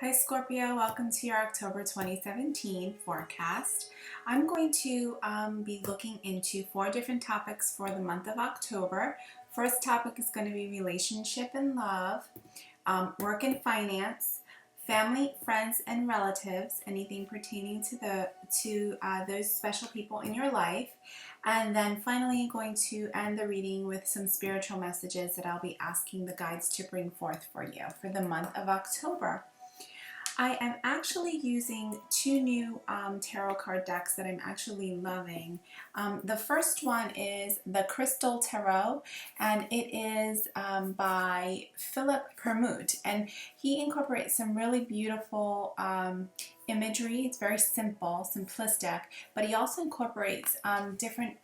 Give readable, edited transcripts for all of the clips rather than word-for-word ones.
Hi Scorpio, welcome to your October 2017 forecast. I'm going to be looking into 4 different topics for the month of October. First topic is going to be relationship and love, work and finance, family, friends, and relatives, anything pertaining to those special people in your life. And then finally, I'm going to end the reading with some spiritual messages that I'll be asking the guides to bring forth for you for the month of October. I am actually using 2 new tarot card decks that I'm actually loving. The first one is the Crystal Tarot, and it is by Philip Permute, and he incorporates some really beautiful imagery. It's very simple, simplistic, but he also incorporates different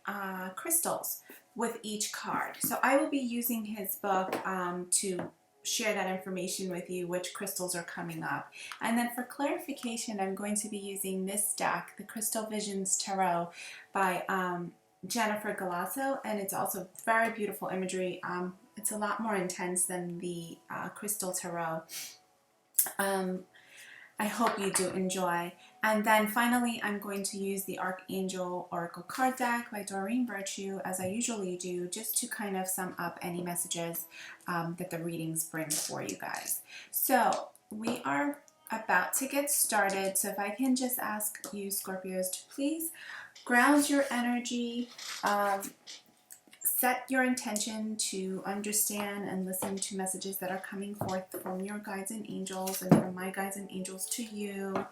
crystals with each card. So I will be using his book to share that information with you, which crystals are coming up. And then for clarification, I'm going to be using this deck, the Crystal Visions Tarot by Jennifer Galasso, and it's also very beautiful imagery. It's a lot more intense than the Crystal Tarot. I hope you do enjoy. And then finally, I'm going to use the Archangel Oracle card deck by Doreen Virtue, as I usually do, just to kind of sum up any messages that the readings bring for you guys. So we are about to get started. So if I can just ask you, Scorpios, to please ground your energy, set your intention to understand and listen to messages that are coming forth from your guides and angels and from my guides and angels to you,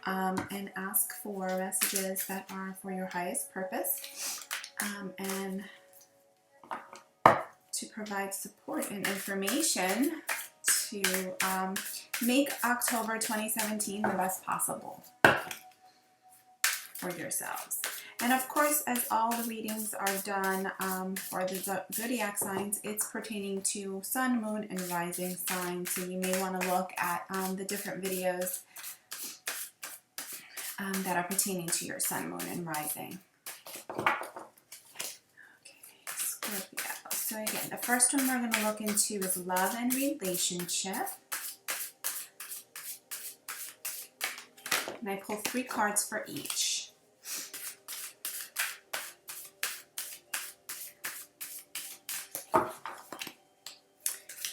and ask for messages that are for your highest purpose, and to provide support and information to make October 2017 the best possible for yourselves. And of course, as all the readings are done for the zodiac signs, it's pertaining to sun, moon, and rising signs. So you may want to look at the different videos that are pertaining to your sun, moon, and rising. Okay, Scorpio. So again, the first one we're going to look into is love and relationship. And I pull 3 cards for each.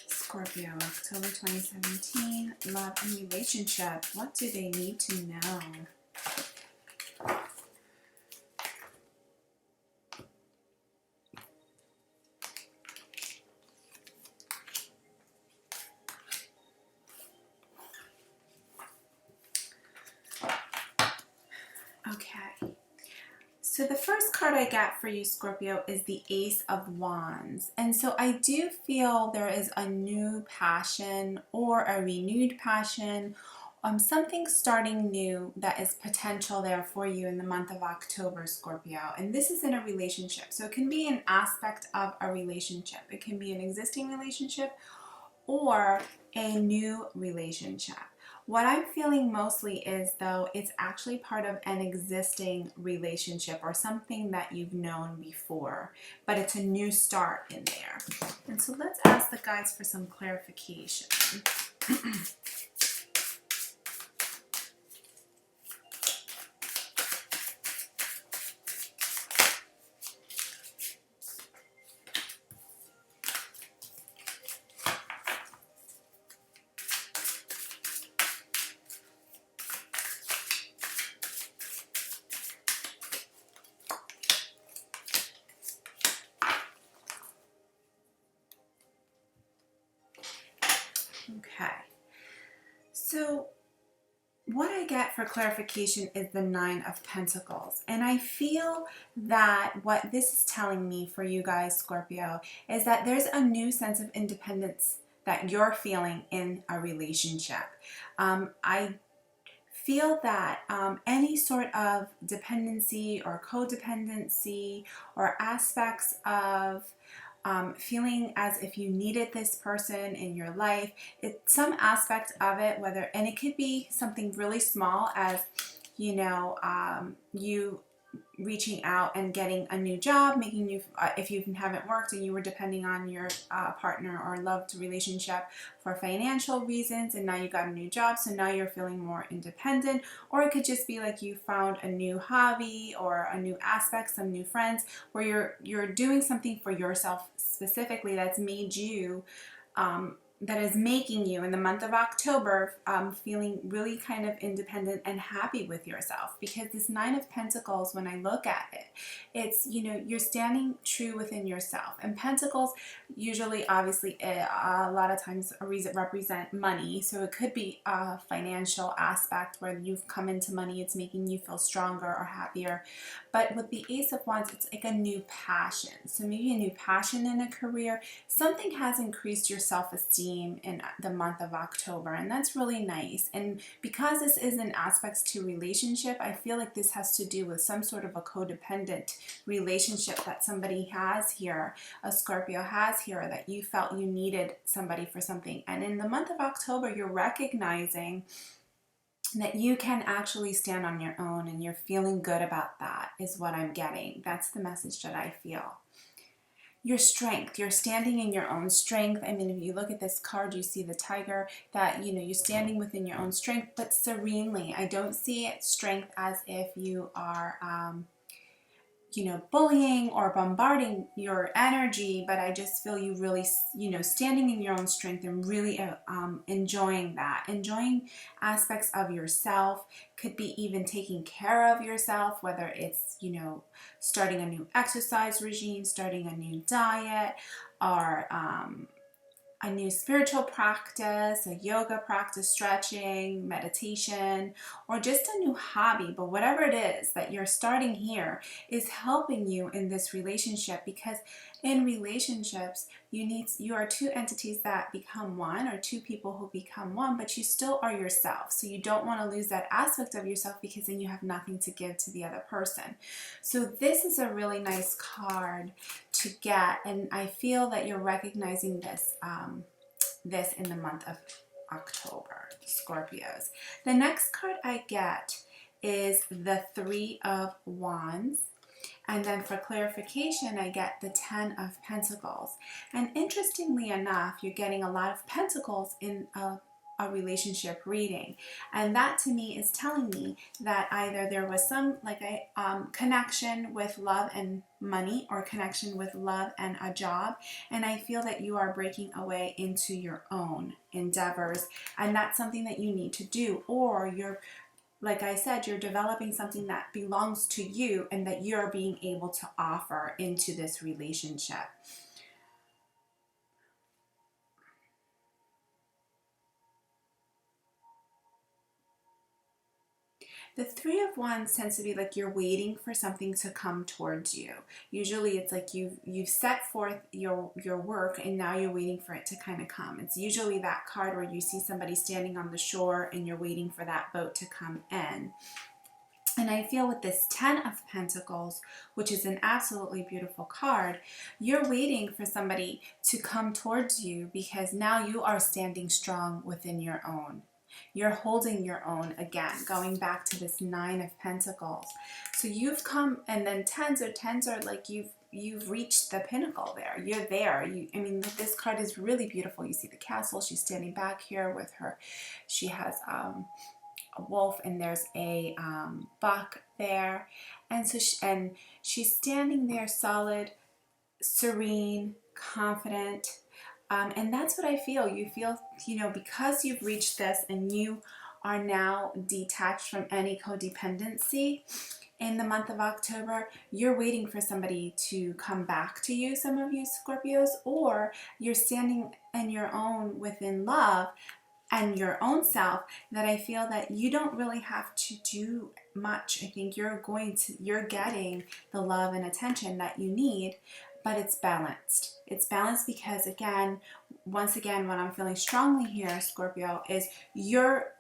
Scorpio, October 2017, love and relationship. What do they need to know? Okay. So the first card I got for you, Scorpio, is the Ace of Wands. And so I do feel there is a new passion or a renewed passion, something starting new that is potential there for you in the month of October, Scorpio. And this is in a relationship. So it can be an aspect of a relationship. It can be an existing relationship or a new relationship. What I'm feeling mostly is, though, it's actually part of an existing relationship or something that you've known before, but it's a new start in there. And so let's ask the guides for some clarification. Okay, so what I get for clarification is the 9 of Pentacles. And I feel that what this is telling me for you guys, Scorpio, is that there's a new sense of independence that you're feeling in a relationship. I feel that any sort of dependency or codependency or aspects of feeling as if you needed this person in your life, it's some aspect of it, and it could be something really small as, you reaching out and getting a new job, making new, if you haven't worked and you were depending on your partner or loved relationship for financial reasons, and now you got a new job, so now you're feeling more independent. Or it could just be like you found a new hobby or a new aspect, some new friends, where you're doing something for yourself specifically that's made you that is making you in the month of October feeling really kind of independent and happy with yourself. Because this Nine of Pentacles, when I look at it, it's, you know, you're standing true within yourself. And Pentacles usually, obviously, a lot of times represent money. So it could be a financial aspect where you've come into money, it's making you feel stronger or happier. But with the Ace of Wands, it's like a new passion. So maybe a new passion in a career. Something has increased your self-esteem in the month of October, and that's really nice. And because this is in aspects to relationship, I feel like this has to do with some sort of a codependent relationship that somebody has here, a Scorpio has here, that you felt you needed somebody for something. And in the month of October, you're recognizing that you can actually stand on your own, and you're feeling good about that, is what I'm getting. That's the message that I feel. Your strength, you're standing in your own strength. I mean, if you look at this card, you see the tiger, that, you know, you're standing within your own strength, but serenely. I don't see it strength as if you are you know, bullying or bombarding your energy, but I just feel you really, you know, standing in your own strength and really enjoying that. Enjoying aspects of yourself. Could be even taking care of yourself, whether it's, you know, starting a new exercise regime, starting a new diet, or a new spiritual practice, a yoga practice, stretching, meditation, or just a new hobby. But whatever it is that you're starting here is helping you in this relationship, because in relationships, you are two entities that become one, or two people who become one, but you still are yourself. So you don't want to lose that aspect of yourself, because then you have nothing to give to the other person. So this is a really nice card to get, and I feel that you're recognizing this this in the month of October, Scorpios. The next card I get is the Three of Wands. And then for clarification, I get the Ten of Pentacles. And interestingly enough, you're getting a lot of pentacles in a relationship reading. And that to me is telling me that either there was some like a connection with love and money, or connection with love and a job. And I feel that you are breaking away into your own endeavors. And that's something that you need to do. Or you're, like I said, you're developing something that belongs to you and that you're being able to offer into this relationship. The Three of Wands tends to be like you're waiting for something to come towards you. Usually it's like you've set forth your work, and now you're waiting for it to kind of come. It's usually that card where you see somebody standing on the shore and you're waiting for that boat to come in. And I feel with this Ten of Pentacles, which is an absolutely beautiful card, you're waiting for somebody to come towards you, because now you are standing strong within your own. You're holding your own again, going back to this Nine of Pentacles. So you've come, and then tens are like you've reached the pinnacle there. You're there. I mean, this card is really beautiful. You see the castle. She's standing back here with her. She has a wolf, and there's a buck there, and so she's standing there solid, serene, confident, and that's what I feel. You feel, you know, because you've reached this and you are now detached from any codependency. In the month of October, you're waiting for somebody to come back to you, some of you Scorpios, or you're standing in your own within love and your own self, that I feel that you don't really have to do much. I think you're getting the love and attention that you need, but it's balanced. It's balanced because, again, once again, what I'm feeling strongly here, Scorpio, is your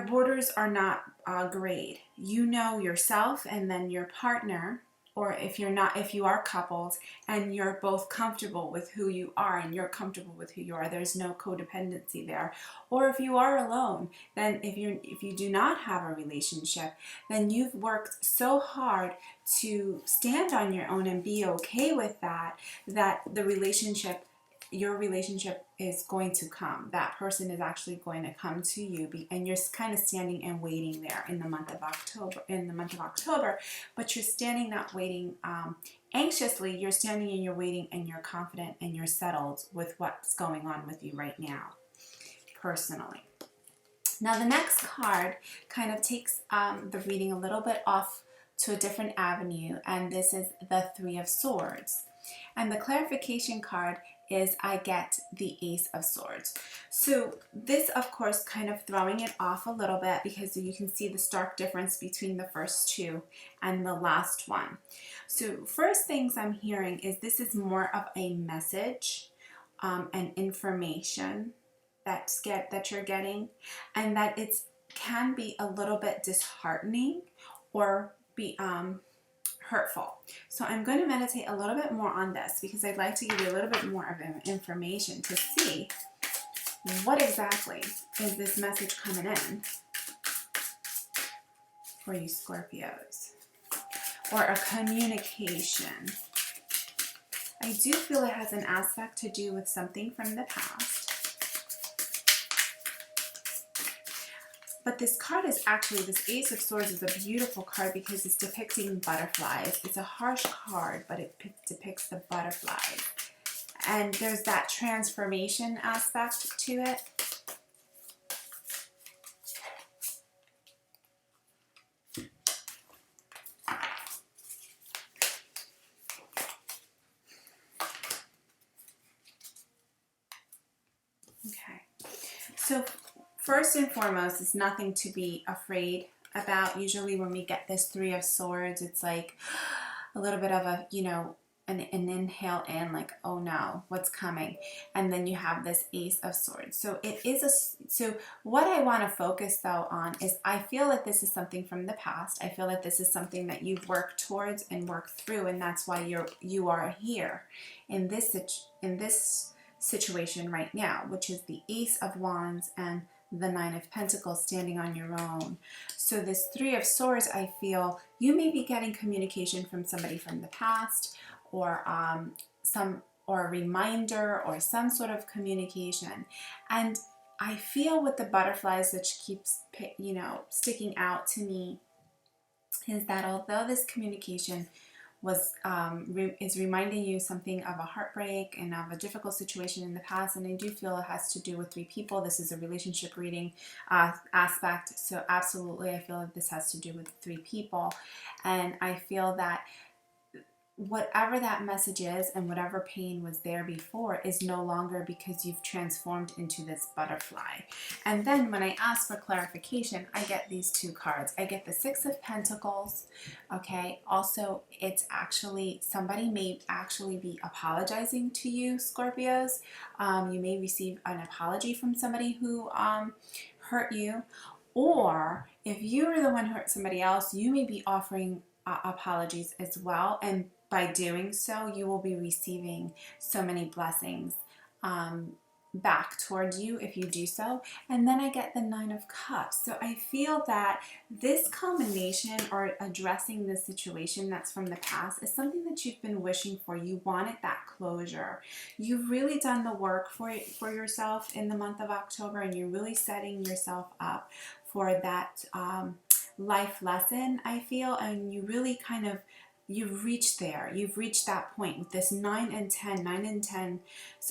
borders are not grayed. You know yourself, and then your partner or if you're not, if you are coupled and you're both comfortable with who you are and you're comfortable with who you are, there's no codependency there. Or if you are alone, then if you do not have a relationship, then you've worked so hard to stand on your own and be okay with that, that the relationship, your relationship is going to come. That person is actually going to come to you, and you're kind of standing and waiting there in the month of October. But you're standing, not waiting anxiously. You're standing and you're waiting, and you're confident and you're settled with what's going on with you right now, personally. Now the next card kind of takes the reading a little bit off to a different avenue, and this is the Three of Swords. And the clarification card is I get the Ace of Swords. So this, of course, kind of throwing it off a little bit, because you can see the stark difference between the first two and the last one. So first things I'm hearing is this is more of a message and information that you're getting, and that it can be a little bit disheartening or be hurtful. So I'm going to meditate a little bit more on this, because I'd like to give you a little bit more of information to see what exactly is this message coming in for you Scorpios, or a communication. I do feel it has an aspect to do with something from the past. But this card is actually, this Ace of Swords is a beautiful card because it's depicting butterflies. It's a harsh card, but it depicts the butterflies. And there's that transformation aspect to it. Okay. So first and foremost, it's nothing to be afraid about. Usually when we get this Three of Swords, it's like a little bit of a, you know, an inhale in, like, oh no, what's coming? And then you have this Ace of Swords. So it is so what I want to focus though on is, I feel that this is something from the past. I feel that this is something that you've worked towards and worked through, and that's why you are here in this situation right now, which is the Ace of Wands and the Nine of Pentacles, standing on your own. So this Three of Swords, I feel you may be getting communication from somebody from the past, or or a reminder, or some sort of communication. And I feel with the butterflies, which keeps, you know, sticking out to me, is that although this communication was is reminding you something of a heartbreak and of a difficult situation in the past, and I do feel it has to do with three people. This is a relationship reading aspect, so absolutely I feel that this has to do with three people. And I feel that whatever that message is and whatever pain was there before is no longer, because you've transformed into this butterfly. And then when I ask for clarification, I get these two cards. I get the Six of Pentacles. Okay, also it's actually, somebody may actually be apologizing to you, Scorpios. You may receive an apology from somebody who hurt you, or if you were the one who hurt somebody else, you may be offering apologies as well, and by doing so, you will be receiving so many blessings back towards you if you do so. And then I get the Nine of Cups. So I feel that this combination, or addressing the situation that's from the past, is something that you've been wishing for. You wanted that closure. You've really done the work for yourself in the month of October, and you're really setting yourself up for that life lesson, I feel. And you really kind of, you've reached there. You've reached that point with this 9 and 10. 9 and 10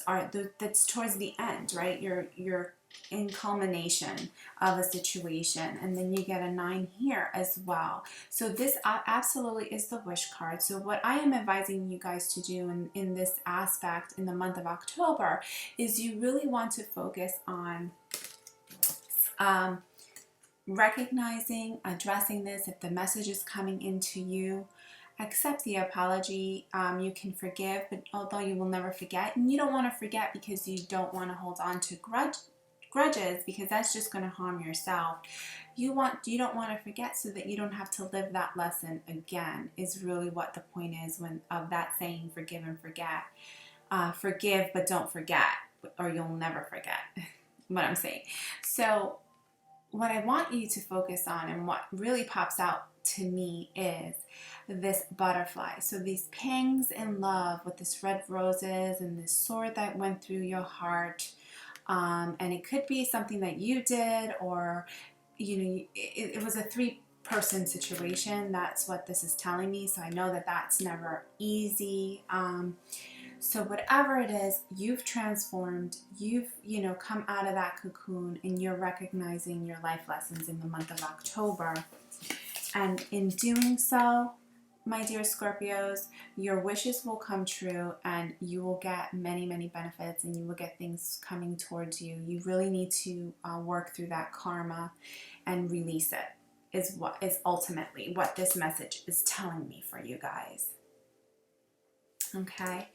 are that's towards the end, right? You're in culmination of a situation, and then you get a 9 here as well. So this absolutely is the wish card. So what I am advising you guys to do in this aspect in the month of October is you really want to focus on recognizing, addressing this. If the message is coming into you, accept the apology. You can forgive, but although you will never forget, and you don't want to forget because you don't want to hold on to grudges, because that's just going to harm yourself. You don't want to forget so that you don't have to live that lesson again, is really what the point is of that saying, forgive and forget. Forgive but don't forget, or you'll never forget what I'm saying. So what I want you to focus on, and what really pops out to me, is this butterfly. So these pangs in love with this red roses and this sword that went through your heart. And it could be something that you did, or, you know, it was a three-person situation. That's what this is telling me. So I know that that's never easy. So whatever it is, you've transformed, you've, come out of that cocoon, and you're recognizing your life lessons in the month of October. And in doing so, my dear Scorpios, your wishes will come true, and you will get many, many benefits, and you will get things coming towards you. You really need to work through that karma and release it, is ultimately what this message is telling me for you guys. Okay.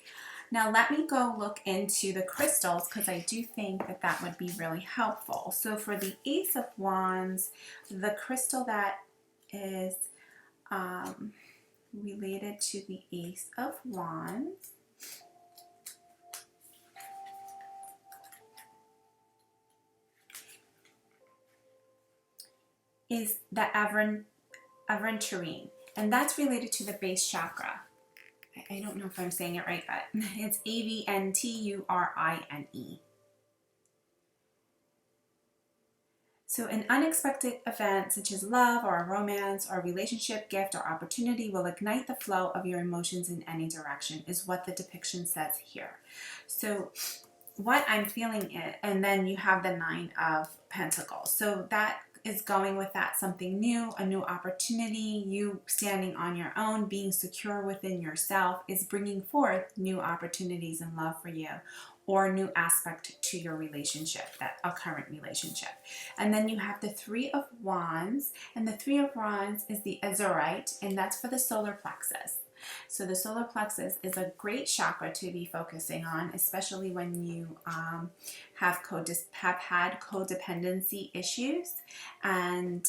Now let me go look into the crystals, because I do think that that would be really helpful. So for the Ace of Wands, the crystal that is related to the Ace of Wands is the aventurine, and that's related to the base chakra. I don't know if I'm saying it right, but it's Aventurine. So an unexpected event such as love or a romance or a relationship, gift, or opportunity will ignite the flow of your emotions in any direction, is what the depiction says here. So what I'm feeling is, and then you have the Nine of Pentacles. So that is going with that something new, a new opportunity, you standing on your own, being secure within yourself, is bringing forth new opportunities in love for you, or new aspect to your relationship, a current relationship. And then you have the Three of Wands, and the Three of Wands is the azurite, and that's for the solar plexus. So the solar plexus is a great chakra to be focusing on, especially when you have had codependency issues. And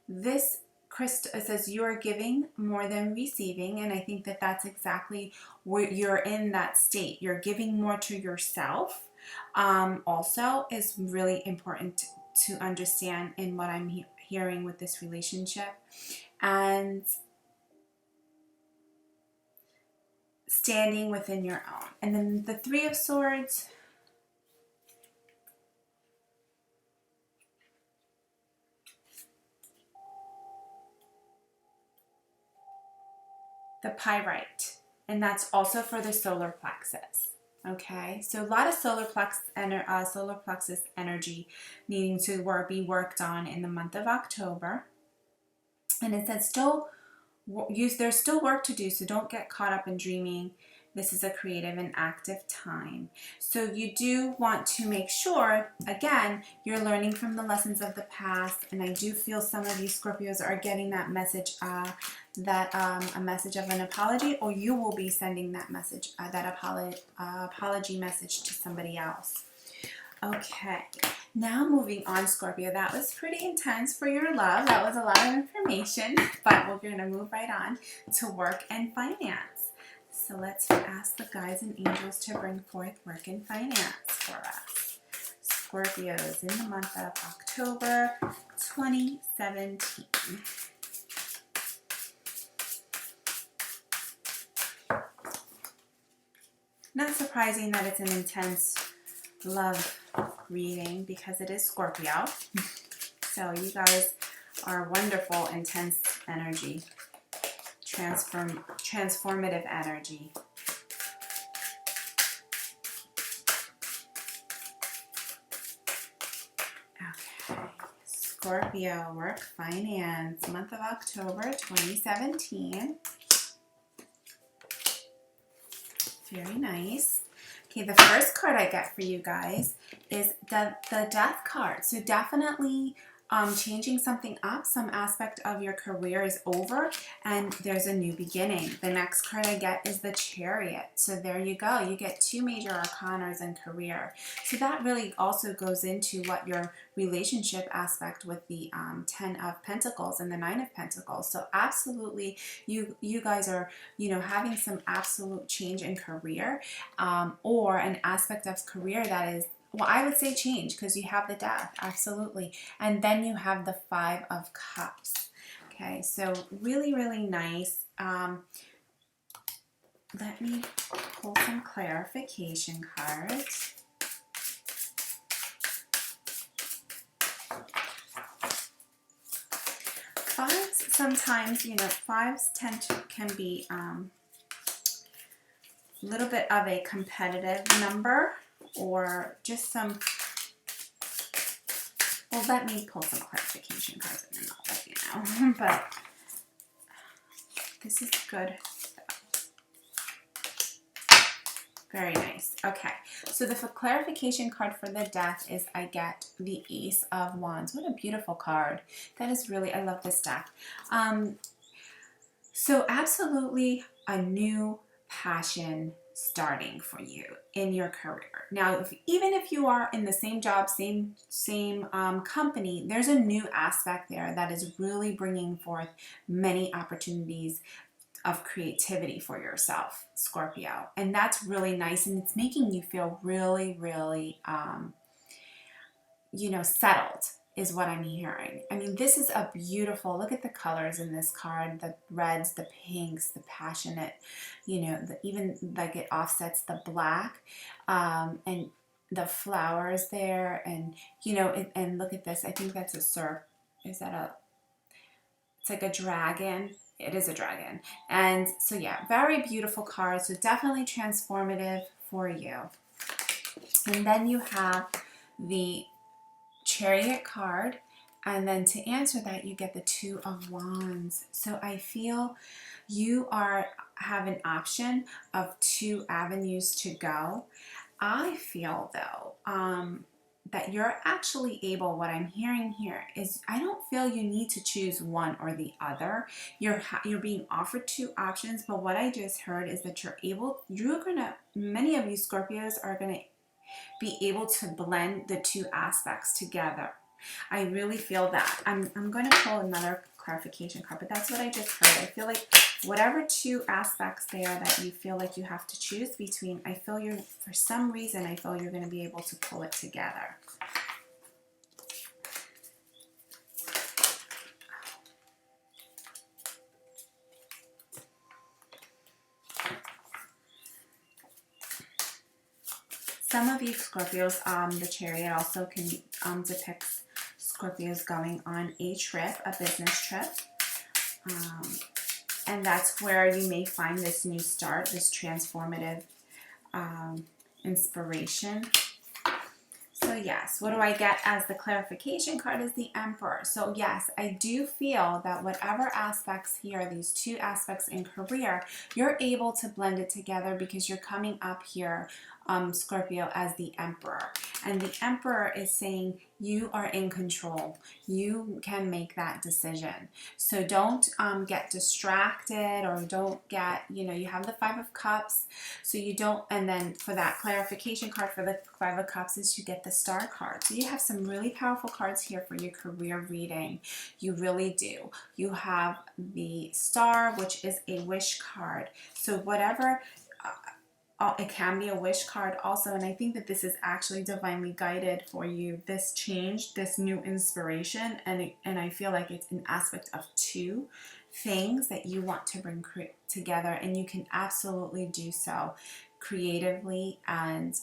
this crystal, it says you are giving more than receiving, and I think that that's exactly where you're in that state. You're giving more to yourself. Also is really important to understand in what I'm hearing with this relationship. And standing within your own. And then the Three of Swords, the pyrite, and that's also for the solar plexus. Okay, so a lot of solar plexus energy needing to be worked on in the month of October. And it says there's still work to do, so don't get caught up in dreaming. This is a creative and active time. So you do want to make sure, again, you're learning from the lessons of the past. And I do feel some of you Scorpios are getting that message, a message of an apology, or you will be sending that message, apology message to somebody else. Okay, now moving on, Scorpio. That was pretty intense for your love. That was a lot of information, but we're going to move right on to work and finance. So let's ask the guides and angels to bring forth work and finance for us. Scorpios in the month of October 2017. Not surprising that it's an intense love reading, because it is Scorpio. So you guys are wonderful, intense energy, transformative energy. Okay, Scorpio, work, finance, month of October 2017. Very nice. Okay, the first card I get for you guys is the Death card. So definitely changing something up. Some aspect of your career is over and there's a new beginning. The next card I get is the Chariot. So there you go. You get 2 major arcanas in career. So that really also goes into what your relationship aspect with the 10 of Pentacles and the 9 of Pentacles. So absolutely, you guys are, you know, having some absolute change in career, or an aspect of career that is, well, I would say change, because you have the Death, absolutely. And then you have the 5 of Cups. Okay, so really, really nice. Let me pull some clarification cards. Fives, sometimes, you know, fives can be a little bit of a competitive number, or just some, well, let me pull some clarification cards and then I'll let you know. But this is good. Very nice. Okay, so the clarification card for the Death is I get the Ace of Wands. What a beautiful card. That is really, I love this deck. So absolutely a new passion starting for you in your career. Now, even if you are in the same job, same company, there's a new aspect there that is really bringing forth many opportunities of creativity for yourself, Scorpio. And that's really nice, and it's making you feel really, really, you know, settled is what I'm hearing. I mean, this is a beautiful, look at the colors in this card, the reds, the pinks, the passionate, you know, even like it offsets the black, and the flowers there, and, you know, and look at this. I think that's a is that a, it's like a dragon. It is a dragon. And so yeah, very beautiful card. So definitely transformative for you. And then you have the Chariot card. And then to answer that, you get the 2 of Wands. So I feel you have an option of 2 avenues to go. I feel though, that you're actually able, what I'm hearing here is I don't feel you need to choose one or the other. You're being offered 2 options, but what I just heard is that many of you Scorpios are gonna be able to blend the 2 aspects together. I really feel that. I'm going to pull another clarification card, but that's what I just heard. I feel like whatever 2 aspects there that you feel like you have to choose between, I feel for some reason, I feel you're going to be able to pull it together. Some of you Scorpios, the Chariot also can depict Scorpios going on a trip, a business trip. And that's where you may find this new start, this transformative inspiration. So yes, what do I get as the clarification card is the Emperor. So yes, I do feel that whatever aspects here, these 2 aspects in career, you're able to blend it together because you're coming up here, Scorpio, as the Emperor. And the Emperor is saying you are in control. You can make that decision. So don't get distracted, or don't get, you know, you have the 5 of Cups. So you don't, and then for that clarification card for the 5 of Cups is you get the Star card. So you have some really powerful cards here for your career reading. You really do. You have the Star, which is a wish card. So whatever, it can be a wish card also, and I think that this is actually divinely guided for you, this change, this new inspiration, and I feel like it's an aspect of 2 things that you want to bring together, and you can absolutely do so creatively and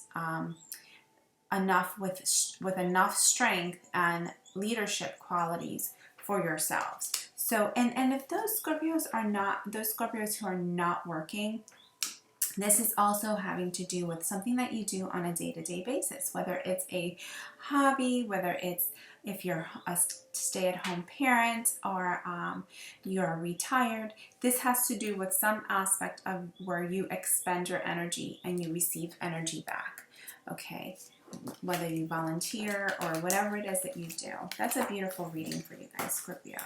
with enough strength and leadership qualities for yourselves. So, and if those Scorpios who are not working, this is also having to do with something that you do on a day-to-day basis, whether it's a hobby, whether it's if you're a stay-at-home parent, or you're retired. This has to do with some aspect of where you expend your energy and you receive energy back. Okay, whether you volunteer or whatever it is that you do. That's a beautiful reading for you guys, Scorpio.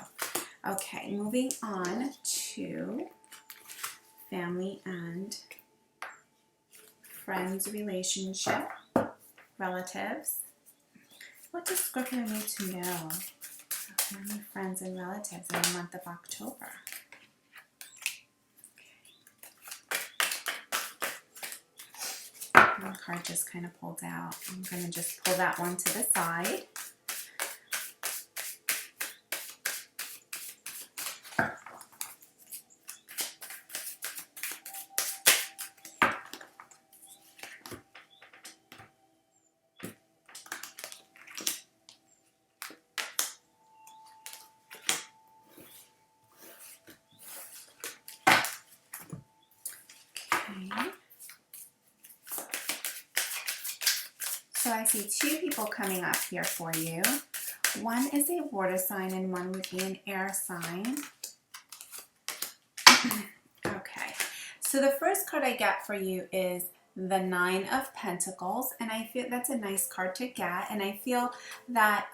Okay, moving on to family and friends relationship, relatives. What does Scorpio need to know about family, friends, and relatives in the month of October? One card just kind of pulled out. I'm going to just pull that one to the side. Okay. So I see two people coming up here for you. One is a water sign and one would be an air sign. Okay, so the first card I get for you is the Nine of Pentacles, and I feel that's a nice card to get, and I feel that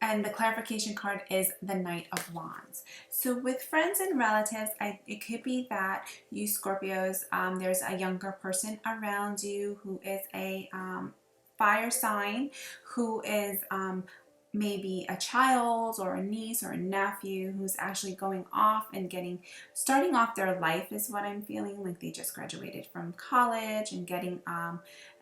and the clarification card is the Knight of Wands. So with friends and relatives, it could be that you Scorpios, there's a younger person around you who is a fire sign, who is maybe a child or a niece or a nephew who's actually going off and starting off their life is what I'm feeling, like they just graduated from college and getting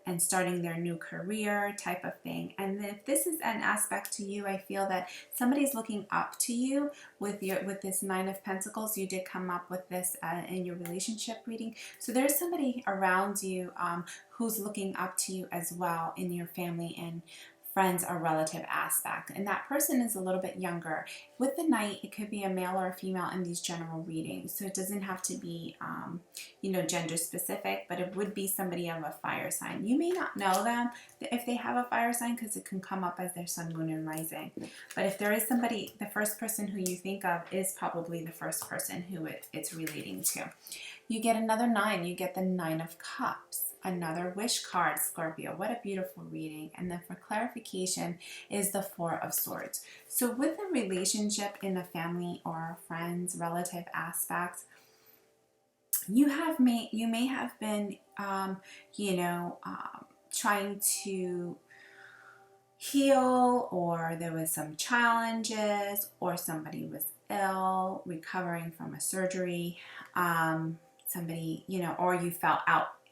and starting their new career type of thing. And if this is an aspect to you, I feel that somebody's looking up to you with this Nine of Pentacles. You did come up with this in your relationship reading. So there's somebody around you who's looking up to you as well in your family and friends or relative aspect, and that person is a little bit younger. With the Knight, it could be a male or a female in these general readings, so it doesn't have to be gender specific, but it would be somebody of a fire sign. You may not know them if they have a fire sign because it can come up as their sun, moon, and rising. But if there is somebody, the first person who you think of is probably the first person who it's relating to. You get another 9. You get the Nine of Cups. Another wish card, Scorpio. What a beautiful reading. And then for clarification is the Four of Swords. So with a relationship in a family or friends, relative aspect, you may have been, trying to heal, or there was some challenges, or somebody was ill, recovering from a surgery, somebody, or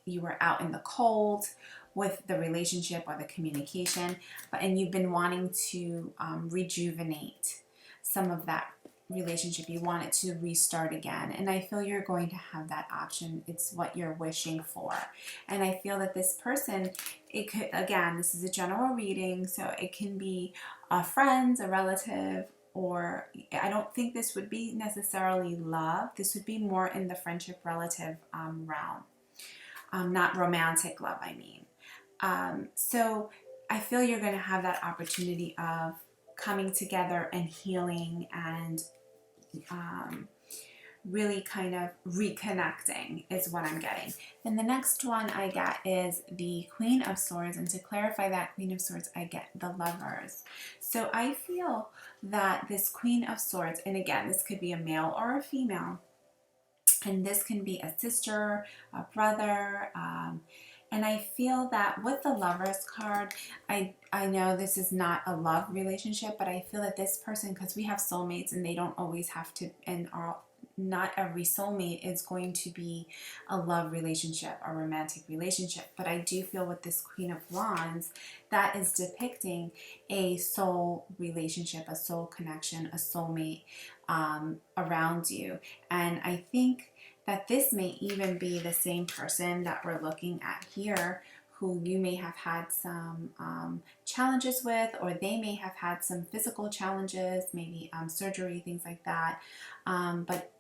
you were out in the cold with the relationship or the communication, and you've been wanting to rejuvenate some of that relationship. You want it to restart again, and I feel you're going to have that option. It's what you're wishing for, and I feel that this person, it could, again, this is a general reading, so it can be a friend, a relative, or I don't think this would be necessarily love. This would be more in the friendship relative realm. Not romantic love, I mean. So I feel you're going to have that opportunity of coming together and healing and really kind of reconnecting is what I'm getting. Then the next one I get is the Queen of Swords, and to clarify that Queen of Swords, I get the Lovers. So I feel that this Queen of Swords, and again, this could be a male or a female, and this can be a sister, a brother, and I feel that with the Lovers card, I know this is not a love relationship, but I feel that this person, because we have soulmates and they don't always have to, and not every soulmate is going to be a love relationship or romantic relationship. But I do feel with this Queen of Wands, that is depicting a soul relationship, a soul connection, a soulmate around you. And I think that this may even be the same person that we're looking at here, who you may have had some challenges with, or they may have had some physical challenges, maybe surgery, things like that. But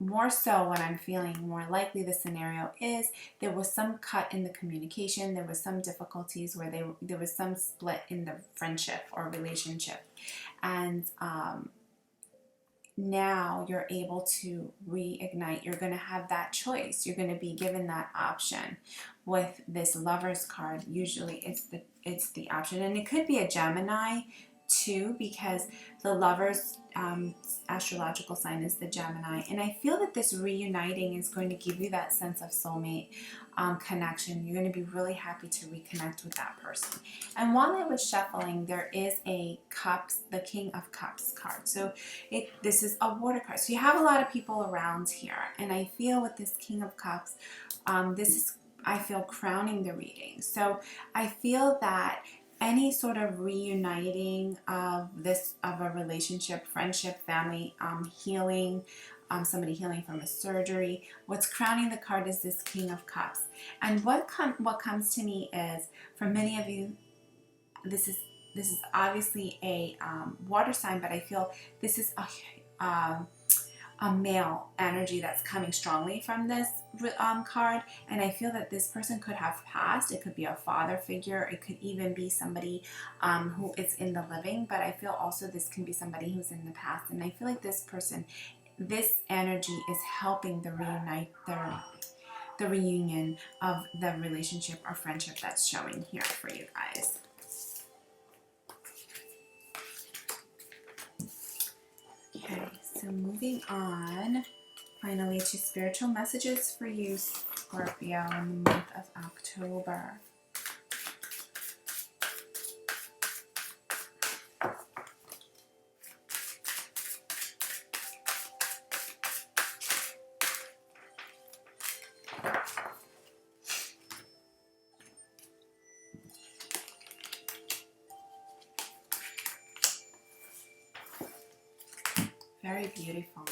more so, what I'm feeling more likely the scenario is there was some cut in the communication, there was some difficulties where there was some split in the friendship or relationship. And now you're able to reignite. You're going to have that choice. You're going to be given that option. With this Lovers card, usually it's the option, and it could be a Gemini too, because the Lovers astrological sign is the Gemini, and I feel that this reuniting is going to give you that sense of soulmate connection. You're going to be really happy to reconnect with that person. And while I was shuffling, there is a Cups, the King of Cups card. So this is a water card. So you have a lot of people around here, and I feel with this King of Cups, this is, I feel, crowning the reading. So I feel that any sort of reuniting of a relationship, friendship, family, healing, somebody healing from a surgery, what's crowning the card is this King of Cups. And what comes to me is, for many of you, this is obviously a water sign, but I feel this is a male energy that's coming strongly from this card, and I feel that this person could have passed. It could be a father figure, it could even be somebody who is in the living, but I feel also this can be somebody who's in the past, and I feel like this person, this energy is helping the reunion of the relationship or friendship that's showing here for you guys. Okay, so moving on, finally, to spiritual messages for you, Scorpio, in the month of October. Very beautiful.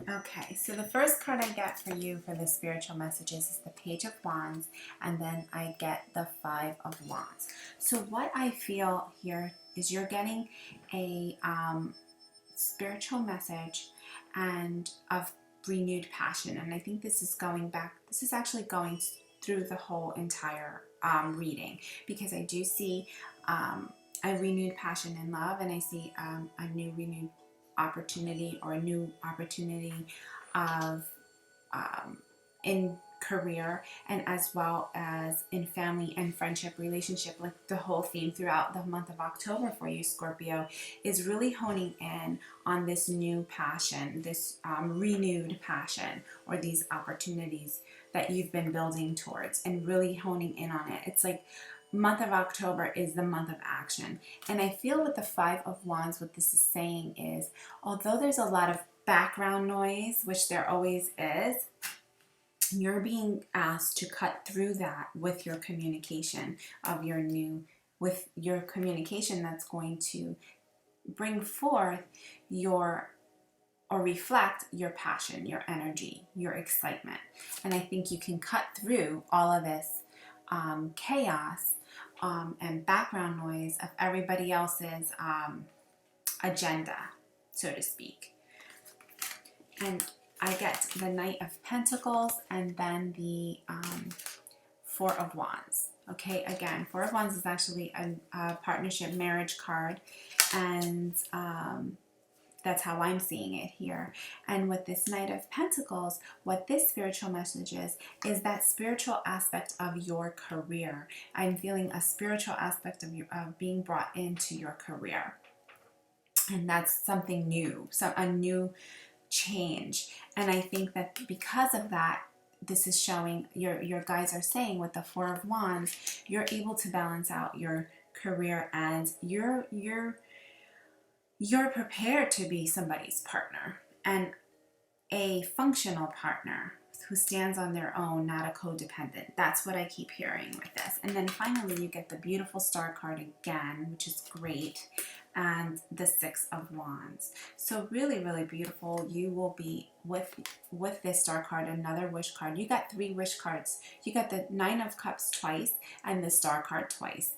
Okay, so the first card I get for you for the spiritual messages is the Page of Wands, and then I get the Five of Wands. So what I feel here is you're getting a spiritual message and of renewed passion, and I think this is going back, this is actually going through the whole entire reading, because I do see a renewed passion in love, and I see a new renewed opportunity, or a new opportunity of in career, and as well as in family and friendship relationship. Like the whole theme throughout the month of October for you, Scorpio, is really honing in on this new passion, this renewed passion, or these opportunities that you've been building towards, and really honing in on it. It's like month of October is the month of action. And I feel with the Five of Wands, what this is saying is, although there's a lot of background noise, which there always is, you're being asked to cut through that with your communication of your new, with your communication that's going to bring forth your, or reflect your passion, your energy, your excitement. And I think you can cut through all of this chaos and background noise of everybody else's agenda, so to speak. And I get the Knight of Pentacles, and then the Four of Wands. Okay, again, Four of Wands is actually a partnership marriage card, and that's how I'm seeing it here. And with this Knight of Pentacles, what this spiritual message is that spiritual aspect of your career. I'm feeling a spiritual aspect of being brought into your career. And that's something new, a new change. And I think that because of that, this is showing, your guys are saying with the Four of Wands, you're able to balance out your career, and you're prepared to be somebody's partner, and a functional partner who stands on their own, not a codependent. That's what I keep hearing with this. And then finally, you get the beautiful Star card again, which is great, and the Six of Wands. So really, really beautiful. You will be with this Star card, another wish card. You got three wish cards. You got the Nine of Cups twice and the Star card twice.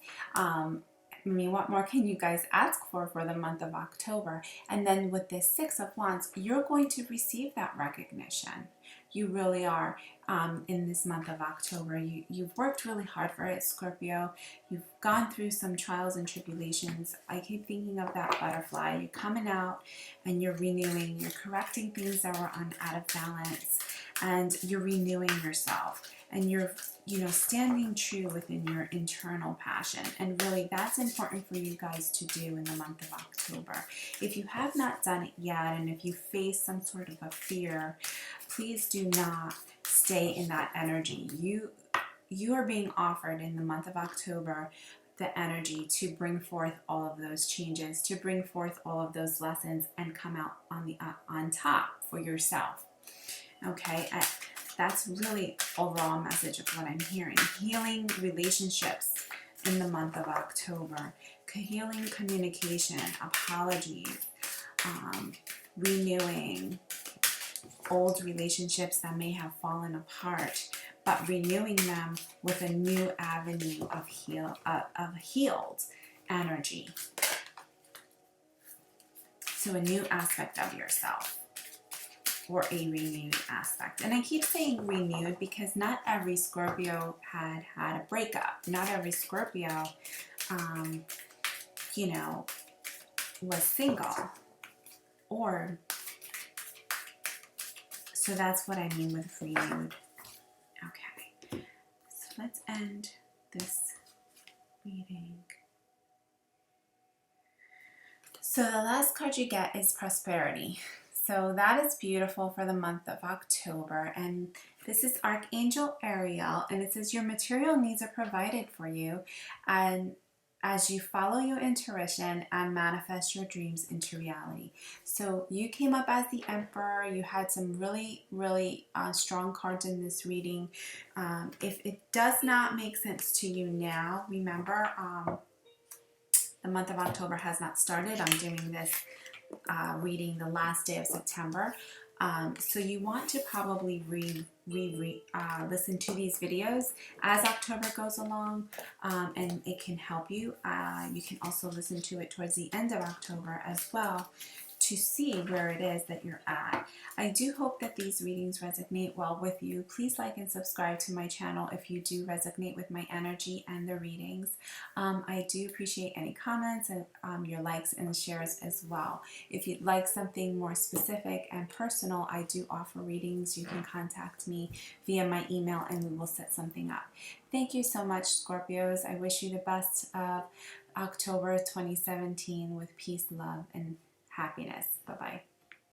I mean, what more can you guys ask for the month of October? And then with this Six of Wands, you're going to receive that recognition. You really are. In this month of October, you've worked really hard for it, Scorpio. You've gone through some trials and tribulations. I keep thinking of that butterfly. You're coming out and you're renewing. You're correcting things that were out of balance, and you're renewing yourself. And you're, standing true within your internal passion. And really, that's important for you guys to do in the month of October. If you have not done it yet, and if you face some sort of a fear, please do not stay in that energy. You are being offered in the month of October the energy to bring forth all of those changes, to bring forth all of those lessons, and come out on top for yourself. Okay, that's really overall message of what I'm hearing. Healing relationships in the month of October. Healing communication, apologies, renewing old relationships that may have fallen apart, but renewing them with a new avenue of healed energy. So a new aspect of yourself, or a renewed aspect. And I keep saying renewed because not every Scorpio had a breakup. Not every Scorpio, was single. Or, so that's what I mean with renewed. Okay, so let's end this reading. So the last card you get is prosperity. So that is beautiful for the month of October. And this is Archangel Ariel. And it says your material needs are provided for you. And as you follow your intuition and manifest your dreams into reality. So you came up as the Emperor. You had some really, really strong cards in this reading. If it does not make sense to you now, remember the month of October has not started. I'm doing this reading the last day of September. So you want to probably listen to these videos as October goes along, and it can help you. You can also listen to it towards the end of October as well to see where it is that you're at. I do hope that these readings resonate well with you. Please like and subscribe to my channel if you do resonate with my energy and the readings. I do appreciate any comments and your likes and shares as well. If you'd like something more specific and personal, I do offer readings. You can contact me via my email and we will set something up. Thank you so much, Scorpios. I wish you the best of October 2017 with peace, love, and happiness. Bye-bye.